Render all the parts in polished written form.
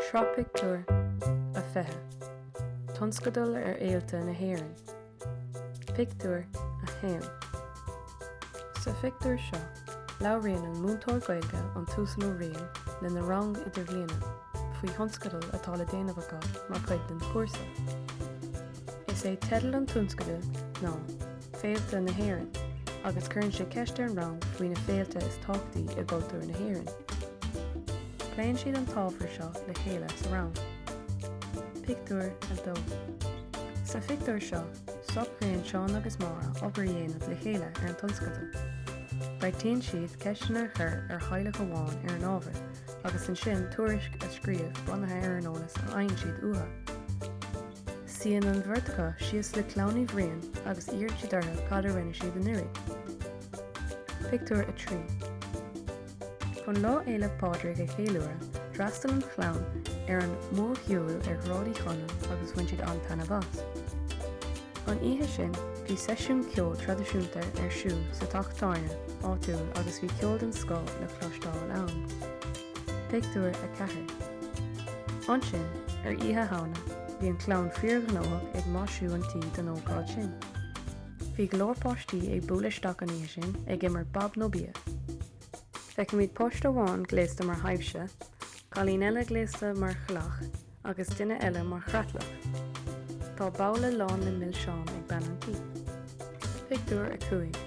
Shropicúir a fethe, tonscadal éalta na hÉireann. Pictiúir a chéim. Sa fictiúir seo, labhraíonn an múinteoir Gaeilge an túsann ó rian le na rang idirbhliana faoi thonscadal atá le déanamh agat mar chuid den cuarsa. Is é tedal an tonscadal ná féalta na hÉireann, agus cuireann sé ceist ar an rang faoin na féalta is táchtaí i gcultúr na hÉireann. Léann siad an tábhair seo le chéile sa rang. Pictiúir a dó. Sa fictiúir seo, socraíonn Seán agus Máire obair dhéanamh le chéile ar an tonscadal. Beidtíonn siad ceisina chur ar Chaileach Amháin ar an ábhar, agus an sin tuairisc a scríomh bunathe ar an ónas a aonn siad uatha. Síonn an bhirrtacha síos le clowní bhriain agus iarr siad orthu cad a rinne siad an uirigh. Pictiúir a trí. Chun lá éileach Pádraig a chéiliúra, dreastail an clown ar an mórghiúil ar ghrádaí chonam agus bhain siad an taitne bás. An oíche sin, bhí seisiún ceol traidisiúnta ar siúl sa taachtáine, áitiúil agus bhí ceol den scáil le chlostáil ann. Pictiúir a chathair. Ansin, ar oíche tháina, bhí an clown fíorghnáthach ag maisiú an tí den ócáid sin. Bhí go leor páistí ag buaileisteach an oíche sin ag imar Bob nó Bia. Feicim iad poist amháin gléasta mar haibhse, cailín eile gléasta mar chlach agus duine eile mar chratlach. Tá balla lán le mil seán ag ben an tí. Pictiúir a cuaig.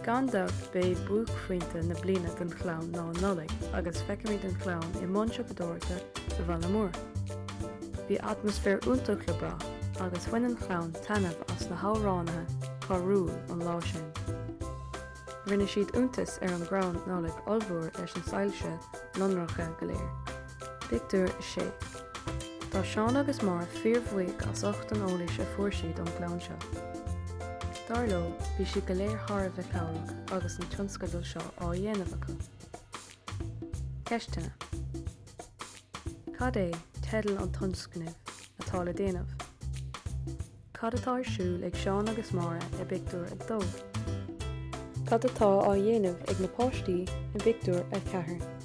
Gan dubh beidh buach faointe na bliana den clown ná nulaigh agus feicim iad an clown i mbun siopadóirte sa Bhallamór. Bhí atmosfér úntach le brath agus bhain an clown tainmh as na hábhránathe cá rúil an lá sin. Rinne siad úntas ar an grán nálaigh olbhúir leis an sailse lonracha go léir. Pictiúir a 6. Tá Seán agus Máire fíormhuaigh as 8 an eolais a fuair siad an clown seo. Darló, bhí siad go léir thar bheith cabhrach agus an tionscadal seo á dhéanamh acu. Ceistena. Cad é tedal an tionscnamh atá le déanamh? Cad atá ar siúl ag Seán agus Máire i Pictiúir a dó? Cad atá á dhéanamh ag na páistí i Pictiúir a chathair?